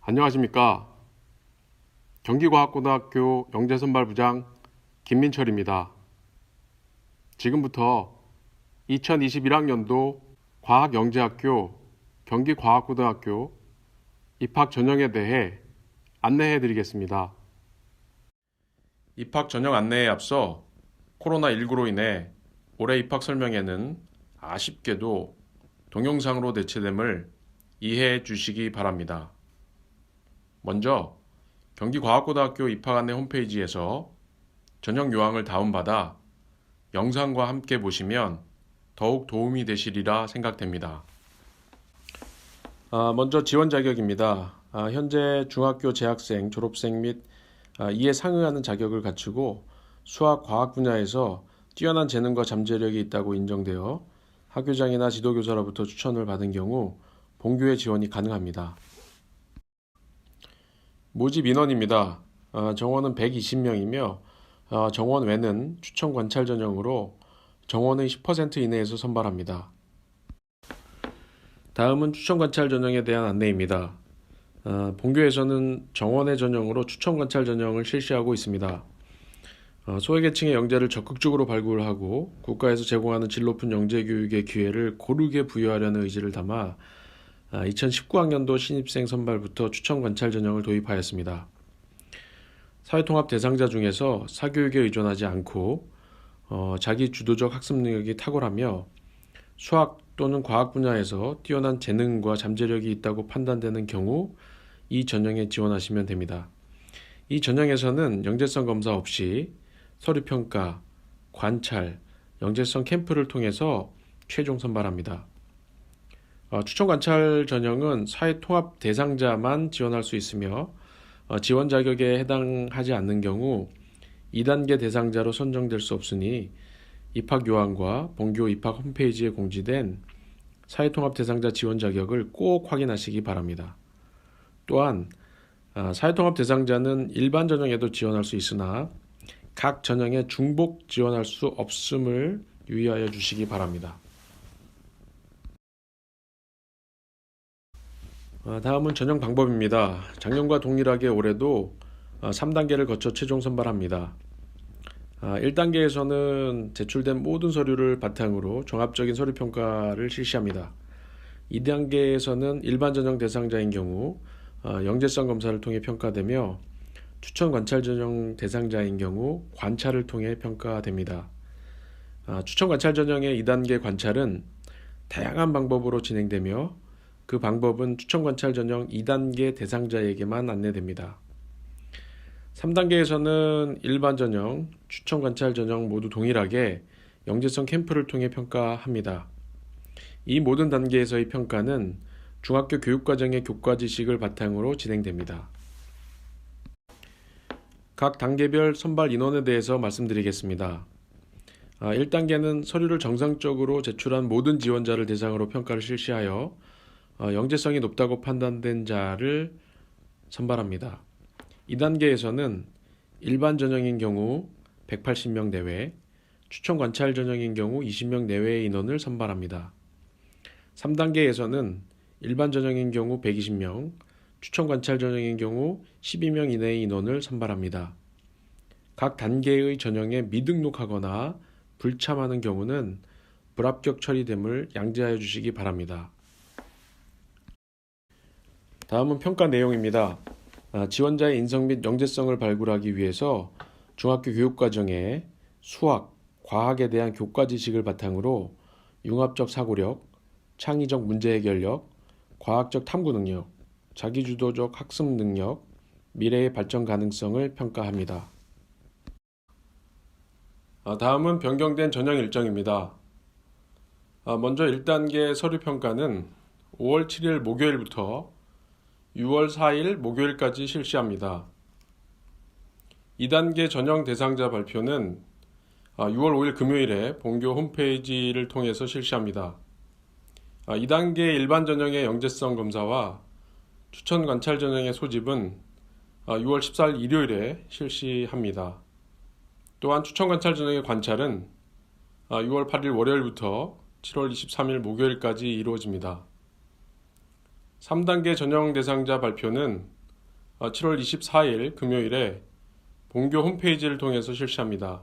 안녕하십니까. 경기과학고등학교 영재선발부장 김민철입니다. 지금부터 2021학년도 과학영재학교 경기과학고등학교 입학 전형에 대해 안내해 드리겠습니다. 입학 전형 안내에 앞서 코로나19로 인해 올해 입학 설명회는 아쉽게도 동영상으로 대체됨을 이해해 주시기 바랍니다. 먼저 경기과학고등학교 입학 안내 홈페이지에서 전형 요항을 다운받아 영상과 함께 보시면 더욱 도움이 되시리라 생각됩니다. 먼저 지원 자격입니다. 현재 중학교 재학생, 졸업생 및 이에 상응하는 자격을 갖추고 수학, 과학 분야에서 뛰어난 재능과 잠재력이 있다고 인정되어 학교장이나 지도교사로부터 추천을 받은 경우 본교에 지원이 가능합니다. 모집 인원입니다. 정원은 120명이며 정원 외는 추천 관찰 전형으로 정원의 10% 이내에서 선발합니다. 다음은 추천 관찰 전형에 대한 안내입니다. 본교에서는 정원의 전형으로 추천 관찰 전형을 실시하고 있습니다. 소외계층의 영재를 적극적으로 발굴하고 국가에서 제공하는 질 높은 영재 교육의 기회를 고르게 부여하려는 의지를 담아 2019학년도 신입생 선발부터 추천 관찰 전형을 도입하였습니다. 사회통합 대상자 중에서 사교육에 의존하지 않고 자기 주도적 학습 능력이 탁월하며 수학 또는 과학 분야에서 뛰어난 재능과 잠재력이 있다고 판단되는 경우 이 전형에 지원하시면 됩니다. 이 전형에서는 영재성 검사 없이 서류평가, 관찰, 영재성 캠프를 통해서 최종 선발합니다. 추천 관찰 전형은 사회통합 대상자만 지원할 수 있으며 지원 자격에 해당하지 않는 경우 2단계 대상자로 선정될 수 없으니 입학 요항과 본교 입학 홈페이지에 공지된 사회통합 대상자 지원 자격을 꼭 확인하시기 바랍니다. 또한 사회통합 대상자는 일반 전형에도 지원할 수 있으나 각 전형에 중복 지원할 수 없음을 유의하여 주시기 바랍니다. 다음은 전형 방법입니다. 작년과 동일하게 올해도 3단계를 거쳐 최종 선발합니다. 1단계에서는 제출된 모든 서류를 바탕으로 종합적인 서류 평가를 실시합니다. 2단계에서는 일반 전형 대상자인 경우 영재성 검사를 통해 평가되며 추천 관찰 전형 대상자인 경우 관찰을 통해 평가됩니다. 추천 관찰 전형의 2단계 관찰은 다양한 방법으로 진행되며 그 방법은 추천 관찰 전형 2단계 대상자에게만 안내됩니다. 3단계에서는 일반 전형, 추천 관찰 전형 모두 동일하게 영재성 캠프를 통해 평가합니다. 이 모든 단계에서의 평가는 중학교 교육과정의 교과 지식을 바탕으로 진행됩니다. 각 단계별 선발 인원에 대해서 말씀드리겠습니다. 1단계는 서류를 정상적으로 제출한 모든 지원자를 대상으로 평가를 실시하여 영재성이 높다고 판단된 자를 선발합니다. 2단계에서는 일반 전형인 경우 180명 내외, 추천 관찰 전형인 경우 20명 내외의 인원을 선발합니다. 3단계에서는 일반 전형인 경우 120명, 추천 관찰 전형인 경우 12명 이내의 인원을 선발합니다. 각 단계의 전형에 미등록하거나 불참하는 경우는 불합격 처리됨을 양지하여 주시기 바랍니다. 다음은 평가 내용입니다. 지원자의 인성 및 영재성을 발굴하기 위해서 중학교 교육과정에 수학, 과학에 대한 교과 지식을 바탕으로 융합적 사고력, 창의적 문제 해결력, 과학적 탐구 능력, 자기주도적 학습 능력, 미래의 발전 가능성을 평가합니다. 다음은 변경된 전형 일정입니다. 먼저 1단계 서류 평가는 5월 7일 목요일부터 6월 4일 목요일까지 실시합니다. 2단계 전형 대상자 발표는 6월 5일 금요일에 본교 홈페이지를 통해서 실시합니다. 2단계 일반 전형의 영재성 검사와 추천 관찰 전형의 소집은 6월 14일 일요일에 실시합니다. 또한 추천 관찰 전형의 관찰은 6월 8일 월요일부터 7월 23일 목요일까지 이루어집니다. 3단계 전형 대상자 발표는 7월 24일 금요일에 본교 홈페이지를 통해서 실시합니다.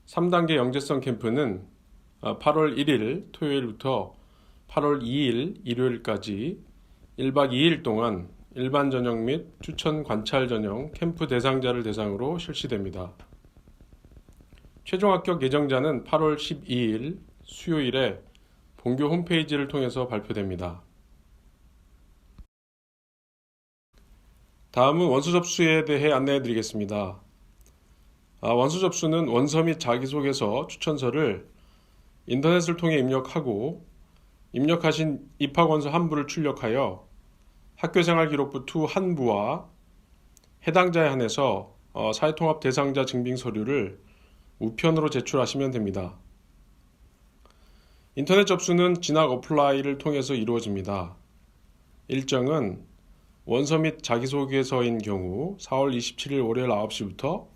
3단계 영재성 캠프는 8월 1일 토요일부터 8월 2일 일요일까지 1박 2일 동안 일반 전형 및 추천 관찰 전형 캠프 대상자를 대상으로 실시됩니다. 최종 합격 예정자는 8월 12일 수요일에 본교 홈페이지를 통해서 발표됩니다. 다음은 원서 접수에 대해 안내해 드리겠습니다. 원서 접수는 원서 및 자기소개서, 추천서를 인터넷을 통해 입력하고 입력하신 입학원서 한 부를 출력하여 학교생활기록부 2 한 부와 해당자에 한해서 사회통합 대상자 증빙 서류를 우편으로 제출하시면 됩니다. 인터넷 접수는 진학 어플라이를 통해서 이루어집니다. 일정은 원서 및 자기소개서인 경우 4월 27일 월요일 9시부터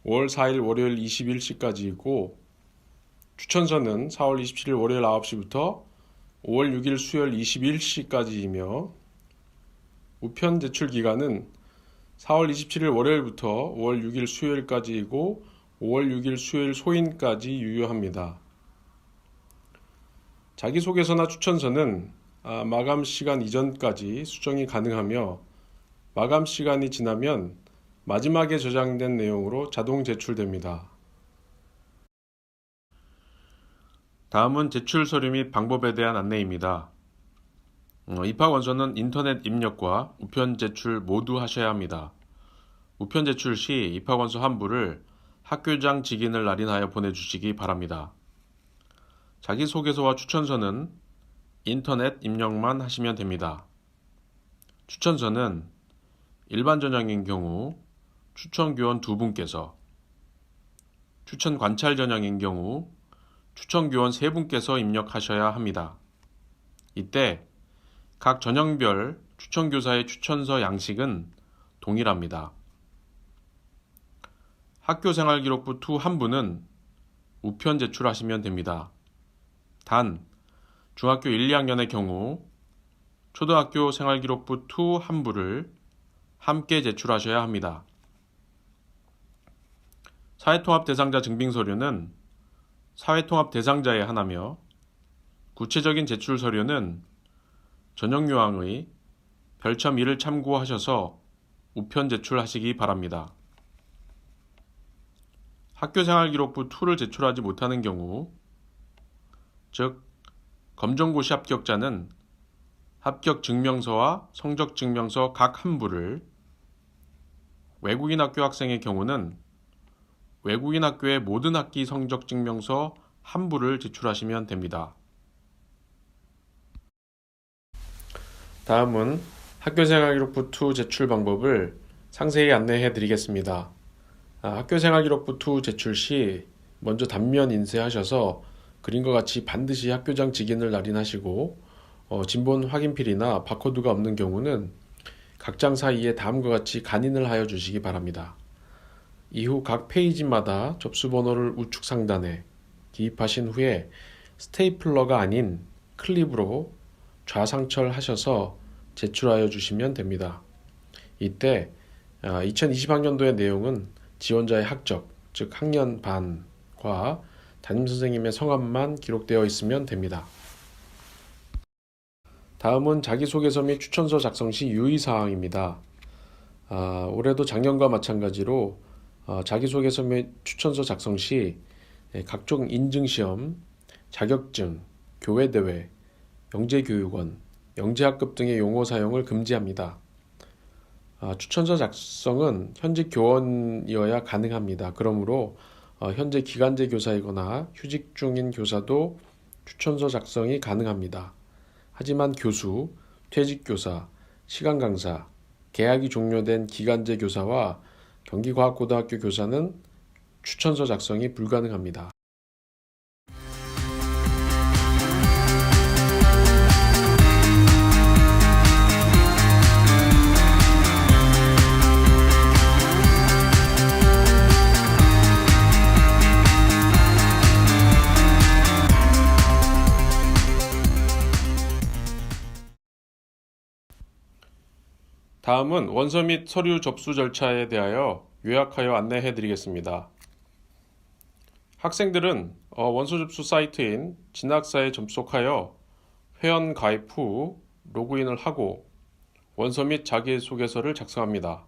5월 4일 월요일 21시까지이고 추천서는 4월 27일 월요일 9시부터 5월 6일 수요일 21시까지이며 우편 제출 기간은 4월 27일 월요일부터 5월 6일 수요일까지이고 5월 6일 수요일 소인까지 유효합니다. 자기소개서나 추천서는 마감 시간 이전까지 수정이 가능하며 마감 시간이 지나면 마지막에 저장된 내용으로 자동 제출됩니다. 다음은 제출 서류 및 방법에 대한 안내입니다. 입학 원서는 인터넷 입력과 우편 제출 모두 하셔야 합니다. 우편 제출 시 입학 원서 한 부를 학교장 직인을 날인하여 보내주시기 바랍니다. 자기소개서와 추천서는 인터넷 입력만 하시면 됩니다. 추천서는 일반 전형인 경우 추천교원 2분께서, 추천 관찰 전형인 경우 추천교원 3분께서 입력하셔야 합니다. 이때 각 전형별 추천교사의 추천서 양식은 동일합니다. 학교생활기록부 2 한 부는 우편 제출하시면 됩니다. 단, 중학교 1, 2학년의 경우 초등학교 생활기록부 2 한 부를 함께 제출하셔야 합니다. 사회통합 대상자 증빙서류는 사회통합 대상자에 한하며 구체적인 제출 서류는 전형요항의 별첨 1을 참고하셔서 우편 제출하시기 바랍니다. 학교생활기록부 2를 제출하지 못하는 경우, 즉 검정고시 합격자는 합격 증명서와 성적 증명서 각 한 부를, 외국인 학교 학생의 경우는 외국인 학교의 모든 학기 성적 증명서 한 부를 제출하시면 됩니다. 다음은 학교생활기록부 2 제출 방법을 상세히 안내해 드리겠습니다. 학교생활기록부 2 제출 시 먼저 단면 인쇄하셔서 그림과 같이 반드시 학교장 직인을 날인하시고 진본 확인필이나 바코드가 없는 경우는 각 장 사이에 다음과 같이 간인을 하여 주시기 바랍니다. 이후 각 페이지마다 접수번호를 우측 상단에 기입하신 후에 스테이플러가 아닌 클립으로 좌상철하셔서 제출하여 주시면 됩니다. 이때 2020학년도의 내용은 지원자의 학적, 즉 학년 반과 담임선생님의 성함만 기록되어 있으면 됩니다. 다음은 자기소개서 및 추천서 작성 시 유의사항입니다. 올해도 작년과 마찬가지로 자기소개서 및 추천서 작성 시 각종 인증시험, 자격증, 교회대회, 영재교육원, 영재학급 등의 용어 사용을 금지합니다. 추천서 작성은 현직 교원이어야 가능합니다. 그러므로 현재 기간제 교사이거나 휴직 중인 교사도 추천서 작성이 가능합니다. 하지만 교수, 퇴직교사, 시간강사, 계약이 종료된 기간제 교사와 경기과학고등학교 교사는 추천서 작성이 불가능합니다. 다음은 원서 및 서류 접수 절차에 대하여 요약하여 안내해 드리겠습니다. 학생들은 원서 접수 사이트인 진학사에 접속하여 회원 가입 후 로그인을 하고 원서 및 자기소개서를 작성합니다.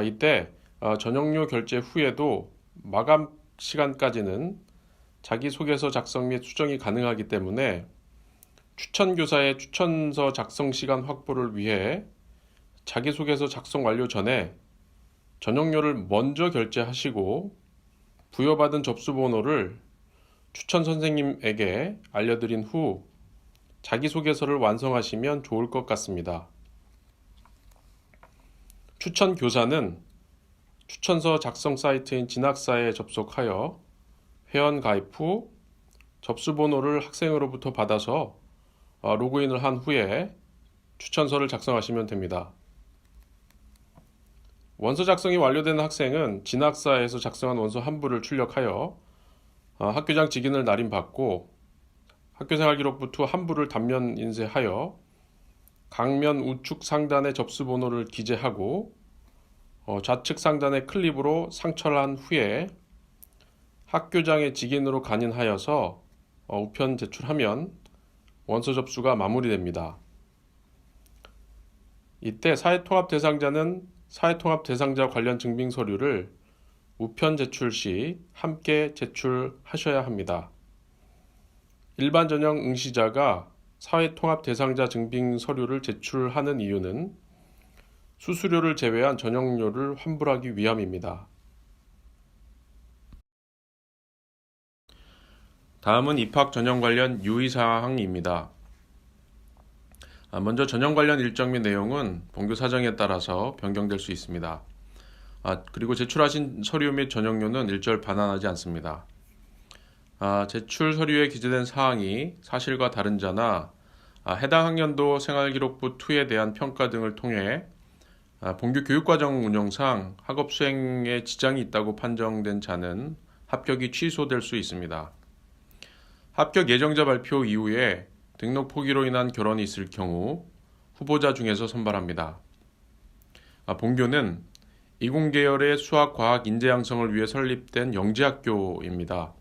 이때 전형료 결제 후에도 마감 시간까지는 자기소개서 작성 및 수정이 가능하기 때문에 추천교사의 추천서 작성 시간 확보를 위해 자기소개서 작성 완료 전에 전형료를 먼저 결제하시고 부여받은 접수번호를 추천 선생님에게 알려드린 후 자기소개서를 완성하시면 좋을 것 같습니다. 추천 교사는 추천서 작성 사이트인 진학사에 접속하여 회원 가입 후 접수번호를 학생으로부터 받아서 로그인을 한 후에 추천서를 작성하시면 됩니다. 원서 작성이 완료된 학생은 진학사에서 작성한 원서 한 부를 출력하여 학교장 직인을 날인받고 학교생활기록부2 한 부를 단면 인쇄하여 강면 우측 상단에 접수번호를 기재하고 좌측 상단에 클립으로 상철한 후에 학교장의 직인으로 간인하여서 우편 제출하면 원서 접수가 마무리됩니다. 이때 사회통합 대상자는 사회통합 대상자 관련 증빙 서류를 우편 제출 시 함께 제출하셔야 합니다. 일반 전형 응시자가 사회통합 대상자 증빙 서류를 제출하는 이유는 수수료를 제외한 전형료를 환불하기 위함입니다. 다음은 입학 전형 관련 유의사항입니다. 먼저 전형 관련 일정 및 내용은 본교 사정에 따라서 변경될 수 있습니다. 그리고 제출하신 서류 및 전형료는 일절 반환하지 않습니다. 제출 서류에 기재된 사항이 사실과 다른 자나 해당 학년도 생활기록부2에 대한 평가 등을 통해 본교 교육과정 운영상 학업 수행에 지장이 있다고 판정된 자는 합격이 취소될 수 있습니다. 합격 예정자 발표 이후에 등록 포기로 인한 결혼이 있을 경우 후보자 중에서 선발합니다. 본교는 이공계열의 수학, 과학, 인재 양성을 위해 설립된 영재학교입니다.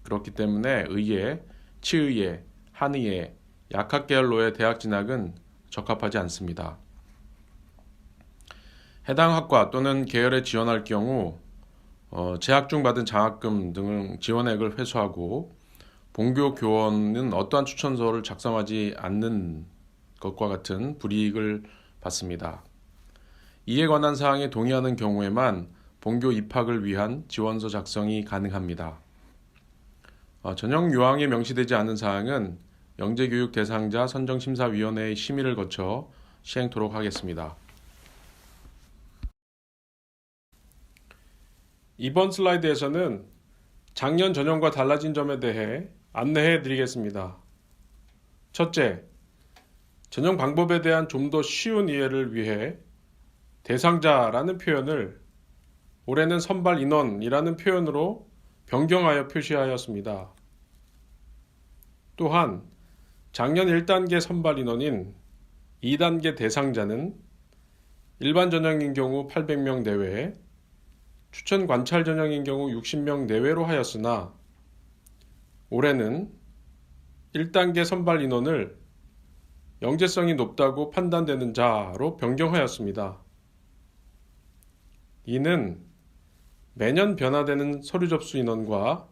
그렇기 때문에 의예, 치의예, 한의예, 약학계열로의 대학 진학은 적합하지 않습니다. 해당 학과 또는 계열에 지원할 경우 재학 중 받은 장학금 등 지원액을 회수하고 본교 교원은 어떠한 추천서를 작성하지 않는 것과 같은 불이익을 받습니다. 이에 관한 사항에 동의하는 경우에만 본교 입학을 위한 지원서 작성이 가능합니다. 전형 요항에 명시되지 않은 사항은 영재교육 대상자 선정심사위원회의 심의를 거쳐 시행토록 하겠습니다. 이번 슬라이드에서는 작년 전형과 달라진 점에 대해 안내해 드리겠습니다. 첫째, 전형 방법에 대한 좀 더 쉬운 이해를 위해 대상자라는 표현을 올해는 선발 인원이라는 표현으로 변경하여 표시하였습니다. 또한 작년 1단계 선발 인원인 2단계 대상자는 일반 전형인 경우 800명 내외, 추천 관찰 전형인 경우 60명 내외로 하였으나 올해는 1단계 선발 인원을 영재성이 높다고 판단되는 자로 변경하였습니다. 이는 매년 변화되는 서류 접수 인원과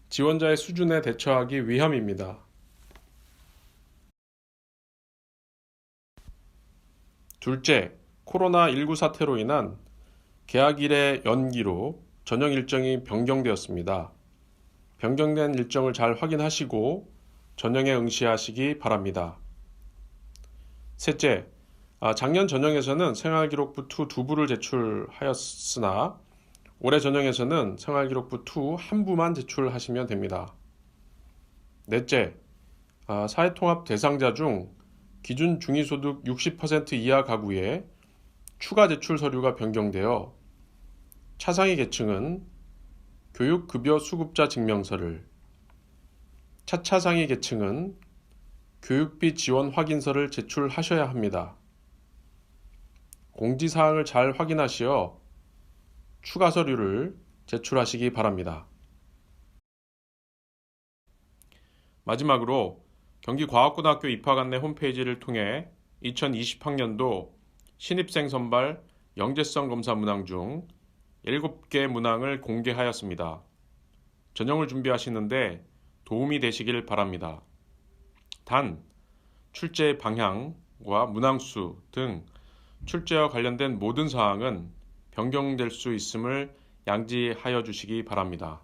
지원자의 수준에 대처하기 위함입니다. 둘째, 코로나19 사태로 인한 개학일의 연기로 전형 일정이 변경되었습니다. 변경된 일정을 잘 확인하시고 전형에 응시하시기 바랍니다. 셋째, 작년 전형에서는 생활기록부2 두 부를 제출하였으나 올해 전형에서는 생활기록부2 한 부만 제출하시면 됩니다. 넷째, 사회통합 대상자 중 기준 중위소득 60% 이하 가구에 추가 제출 서류가 변경되어 차상위 계층은 교육급여 수급자 증명서를, 차차상위 계층은 교육비 지원 확인서를 제출하셔야 합니다. 공지사항을 잘 확인하시어 추가 서류를 제출하시기 바랍니다. 마지막으로 경기과학고등학교 입학안내 홈페이지를 통해 2020학년도 신입생 선발 영재성 검사 문항 중 7개 문항을 공개하였습니다. 전형을 준비하시는데 도움이 되시길 바랍니다. 단, 출제 방향과 문항수 등 출제와 관련된 모든 사항은 변경될 수 있음을 양지하여 주시기 바랍니다.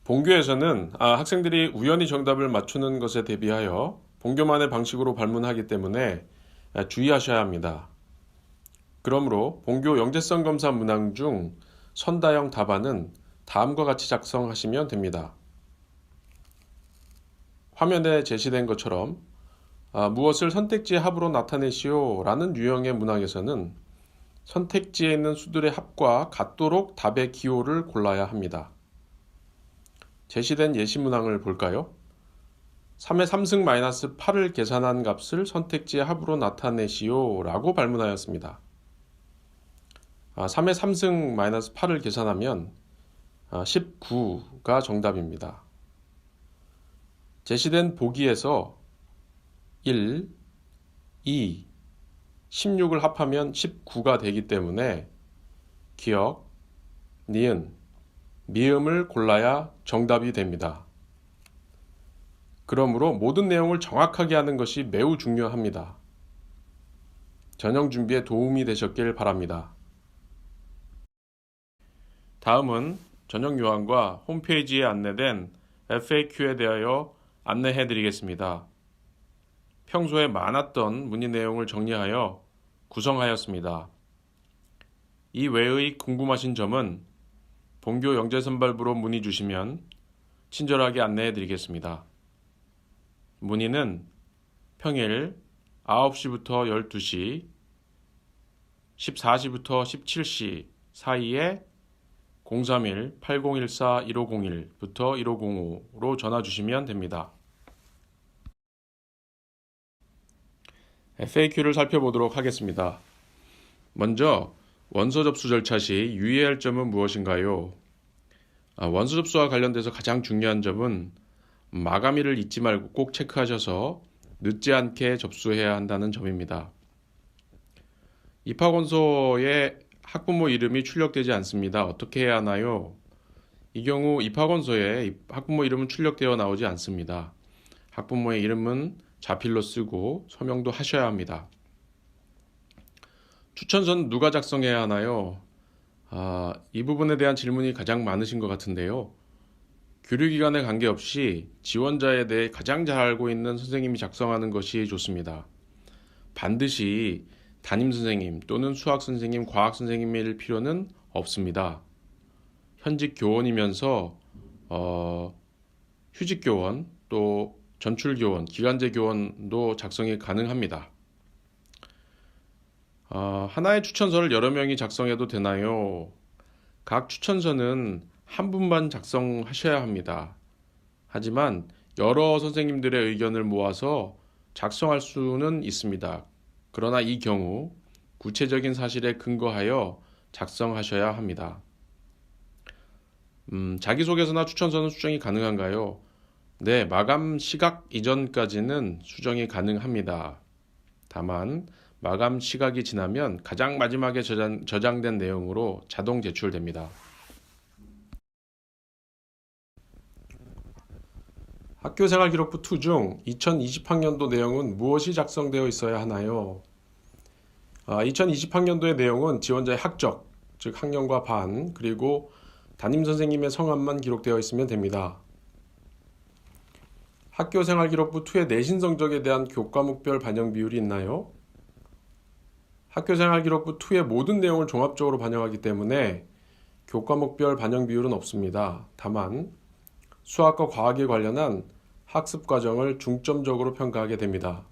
본교에서는 학생들이 우연히 정답을 맞추는 것에 대비하여 본교만의 방식으로 발문하기 때문에 주의하셔야 합니다. 그러므로 본교 영재성 검사 문항 중 선다형 답안은 다음과 같이 작성하시면 됩니다. 화면에 제시된 것처럼 무엇을 선택지의 합으로 나타내시오 라는 유형의 문항에서는 선택지에 있는 수들의 합과 같도록 답의 기호를 골라야 합니다. 제시된 예시 문항을 볼까요? 3의 3승 마이너스 8을 계산한 값을 선택지의 합으로 나타내시오 라고 발문하였습니다. 3의 3승 마이너스 8을 계산하면 19가 정답입니다. 제시된 보기에서 1, 2, 16을 합하면 19가 되기 때문에 기역, 니은, 미음을 골라야 정답이 됩니다. 그러므로 모든 내용을 정확하게 하는 것이 매우 중요합니다. 전형 준비에 도움이 되셨길 바랍니다. 다음은 전형 요한과 홈페이지에 안내된 FAQ에 대하여 안내해 드리겠습니다. 평소에 많았던 문의 내용을 정리하여 구성하였습니다. 이 외의 궁금하신 점은 본교 영재선발부로 문의 주시면 친절하게 안내해 드리겠습니다. 문의는 평일 9시부터 12시, 14시부터 17시 사이에 031-8014-1501부터 1505로 전화 주시면 됩니다. FAQ를 살펴보도록 하겠습니다. 먼저 원서 접수 절차 시 유의할 점은 무엇인가요? 원서 접수와 관련돼서 가장 중요한 점은 마감일을 잊지 말고 꼭 체크하셔서 늦지 않게 접수해야 한다는 점입니다. 입학원서에 학부모 이름이 출력되지 않습니다. 어떻게 해야 하나요? 이 경우 입학원서에 학부모 이름은 출력되어 나오지 않습니다. 학부모의 이름은 자필로 쓰고 서명도 하셔야 합니다. 추천서는 누가 작성해야 하나요? 이 부분에 대한 질문이 가장 많으신 것 같은데요. 교류기관에 관계없이 지원자에 대해 가장 잘 알고 있는 선생님이 작성하는 것이 좋습니다. 반드시 담임선생님 또는 수학선생님, 과학선생님일 필요는 없습니다. 현직 교원이면서 휴직교원 또 전출교원, 기간제 교원도 작성이 가능합니다. 하나의 추천서를 여러 명이 작성해도 되나요? 각 추천서는 한 분만 작성하셔야 합니다. 하지만 여러 선생님들의 의견을 모아서 작성할 수는 있습니다. 그러나 이 경우 구체적인 사실에 근거하여 작성하셔야 합니다. 자기소개서나 추천서는 수정이 가능한가요? 네, 마감 시각 이전까지는 수정이 가능합니다. 다만 마감 시각이 지나면 가장 마지막에 저장된 내용으로 자동 제출됩니다. 학교생활기록부 2 중 2020학년도 내용은 무엇이 작성되어 있어야 하나요? 2020학년도의 내용은 지원자의 학적, 즉 학년과 반, 그리고 담임선생님의 성함만 기록되어 있으면 됩니다. 학교생활기록부 2의 내신 성적에 대한 교과목별 반영 비율이 있나요? 학교생활기록부 2의 모든 내용을 종합적으로 반영하기 때문에 교과목별 반영 비율은 없습니다. 다만 수학과 과학에 관련한 학습 과정을 중점적으로 평가하게 됩니다.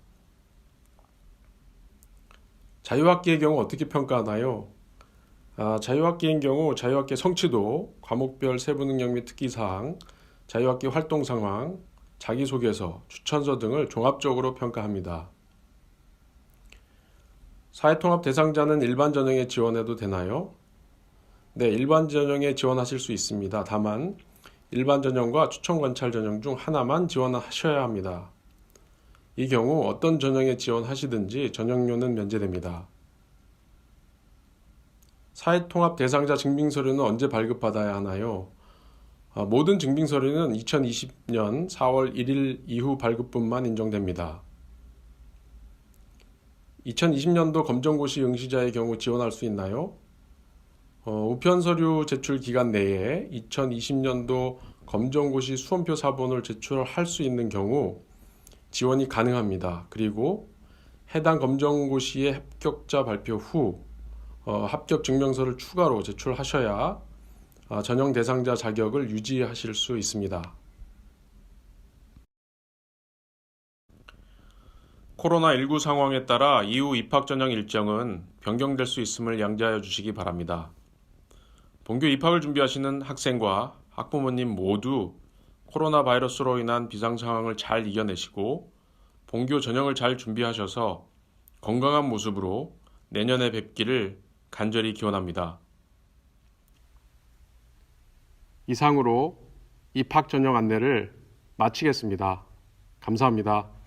자유학기의 경우 어떻게 평가하나요? 자유학기인 경우 자유학기 성취도, 과목별 세부 능력 및 특기사항, 자유학기 활동 상황, 자기소개서, 추천서 등을 종합적으로 평가합니다. 사회통합 대상자는 일반 전형에 지원해도 되나요? 네, 일반 전형에 지원하실 수 있습니다. 다만 일반 전형과 추천관찰 전형 중 하나만 지원하셔야 합니다. 이 경우 어떤 전형에 지원하시든지 전형료는 면제됩니다. 사회통합 대상자 증빙서류는 언제 발급받아야 하나요? 모든 증빙서류는 2020년 4월 1일 이후 발급분만 인정됩니다. 2020년도 검정고시 응시자의 경우 지원할 수 있나요? 우편 서류 제출 기간 내에 2020년도 검정고시 수험표 사본을 제출할 수 있는 경우 지원이 가능합니다. 그리고 해당 검정고시의 합격자 발표 후 합격 증명서를 추가로 제출하셔야 전형 대상자 자격을 유지하실 수 있습니다. 코로나19 상황에 따라 이후 입학 전형 일정은 변경될 수 있음을 양지하여 주시기 바랍니다. 본교 입학을 준비하시는 학생과 학부모님 모두 코로나 바이러스로 인한 비상 상황을 잘 이겨내시고 본교 전형을 잘 준비하셔서 건강한 모습으로 내년에 뵙기를 간절히 기원합니다. 이상으로 입학 전형 안내를 마치겠습니다. 감사합니다.